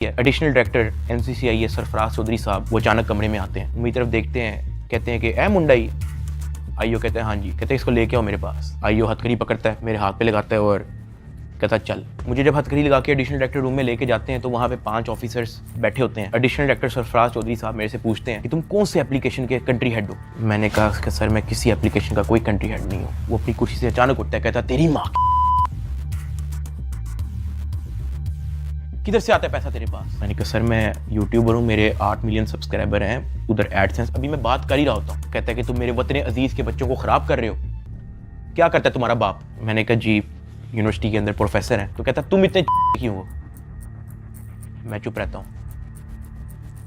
Additional director NCCI Sarfaraz Chaudhary साहब वो अचानक कमरे में आते हैं, मेरी तरफ देखते हैं, कहते हैं कि ए मुंडाई। आईओ कहते हैं हाँ जी। कहते हैं इसको लेके आओ मेरे पास। आईओ हथकड़ी पकड़ता है, मेरे हाथ पे लगाता है और कहता चल। मुझे जब हथकड़ी लगा के एडिशनल डायरेक्टर रूम में लेके जाते हैं तो वहाँ पे 5 ऑफिसर्स बैठे होते हैं। एडिशनल डायरेक्टर सरफराज चौधरी साहब मेरे से पूछते हैं कि तुम कौन से एप्लीकेशन के कंट्री हेड हो। मैंने कहा कि सर मैं किसी एप्लीकेशन का कोई कंट्री हेड नहीं हूँ। वो अपनी कुर्सी से अचानक उठता है, कहता तेरी माँ किधर से आता है पैसा तेरे पास। मैंने कहा सर मैं यूट्यूबर हूँ, मेरे 8 मिलियन सब्सक्राइबर हैं, उधर एडसेंस अभी मैं बात कर ही रहा होता हूँ। कहता है कि तुम मेरे वतन अजीज के बच्चों को खराब कर रहे हो, क्या करता है तुम्हारा बाप। मैंने कहा जी यूनिवर्सिटी के अंदर प्रोफेसर हैं। तो कहता तुम इतने क्यों हो। मैं चुप रहता हूँ।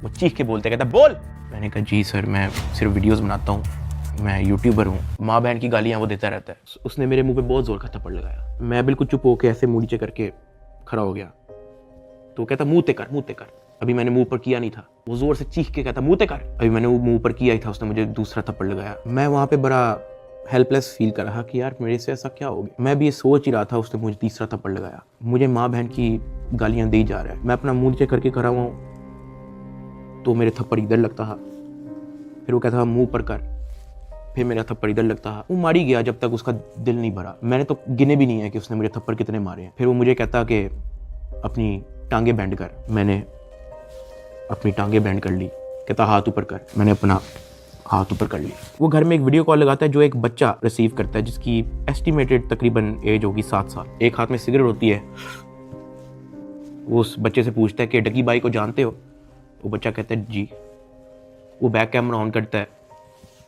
वो चीख के बोलते, कहता बोल। मैंने कहा जी सर मैं सिर्फ वीडियोस बनाता हूँ, मैं यूट्यूबर हूँ। माँ बहन की गालियाँ वो देता रहता है। उसने मेरे मुंह पे बहुत जोर का थप्पड़ लगाया। मैं बिल्कुल चुप होकर ऐसे मुंह नीचे करके खड़ा हो गया। तो कहता मुंह ते कर। अभी मैंने मुंह पर किया नहीं था। वो जोर से चीख के कहता मुंह ते कर। अभी मैंने वो मुंह पर किया ही था, उसने मुझे दूसरा थप्पड़ लगाया। मैं वहाँ पे बड़ा हेल्पलेस फील कर रहा कि यार मेरे से ऐसा क्या हो गया। मैं भी ये सोच ही रहा था, उसने मुझे तीसरा थप्पड़ लगाया। मुझे माँ बहन की गालियाँ दी जा रहा है। मैं अपना मुंह नीचे करके खड़ा हुआ हूँ तो मेरे थप्पड़ इधर लगता है, फिर वो कहता मुंह पर कर, फिर मेरा थप्पड़ इधर लगता है। वो मारी गया जब तक उसका दिल नहीं भरा। मैंने तो गिने भी नहीं है कि उसने मुझे थप्पड़ कितने मारे हैं। फिर वो मुझे कहता कि अपनी टांगे बैंड कर। मैंने अपनी टांगे बैंड कर ली। कहता हाथ ऊपर कर। मैंने अपना हाथ ऊपर कर ली। वो घर में एक वीडियो कॉल लगाता है जो एक बच्चा रिसीव करता है जिसकी एस्टिमेटेड तकरीबन एज होगी 7 साल। एक हाथ में सिगरेट होती है। वो उस बच्चे से पूछता है कि डकी बाई को जानते हो। वो बच्चा कहता है जी। वो बैक कैमरा ऑन करता है,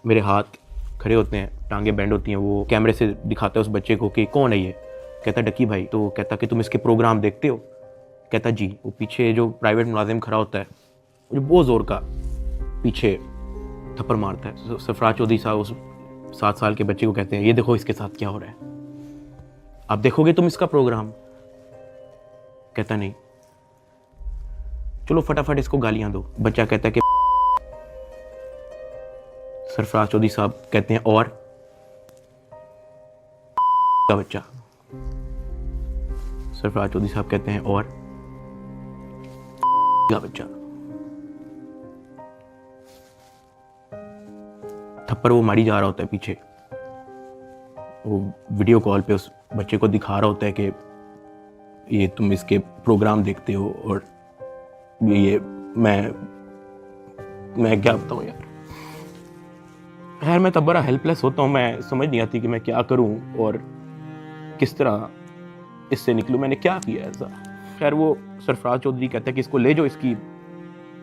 मेरे हाथ खड़े होते हैं, टांगे बैंड होती हैं। वो कैमरे से दिखाता है उस बच्चे को कि कौन है ये। कहता डकी भाई। तो कहता कि तुम इसके प्रोग्राम देखते हो। कहता जी। वो पीछे जो प्राइवेट मुलाजिम खड़ा होता है वो बहुत ज़ोर का पीछे थप्पड़ मारता है। सरफराज चौधरी साहब उस 7 साल के बच्चे को कहते हैं ये देखो इसके साथ क्या हो रहा है, आप देखोगे तुम इसका प्रोग्राम। कहता नहीं, चलो फटाफट इसको गालियां दो। बच्चा कहता है कि सरफराज चौधरी साहब कहते हैं और का बच्चा। सरफराज चौधरी साहब कहते हैं और का बच्चा। थप्पड़ वो मारी जा रहा होता है पीछे। वो वीडियो कॉल पे उस बच्चे को दिखा रहा होता है कि ये तुम इसके प्रोग्राम देखते हो और ये मैं क्या बताऊं यार। खैर मैं तब बड़ा हेल्पलेस होता हूँ। मैं समझ नहीं आती कि मैं क्या करूं और किस तरह इससे निकलूं। मैंने क्या किया ऐसा। खैर वो सरफराज चौधरी कहता है कि इसको ले जाओ, इसकी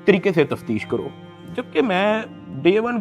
तरीके से तफ्तीश करो। जबकि मैं डे 1 को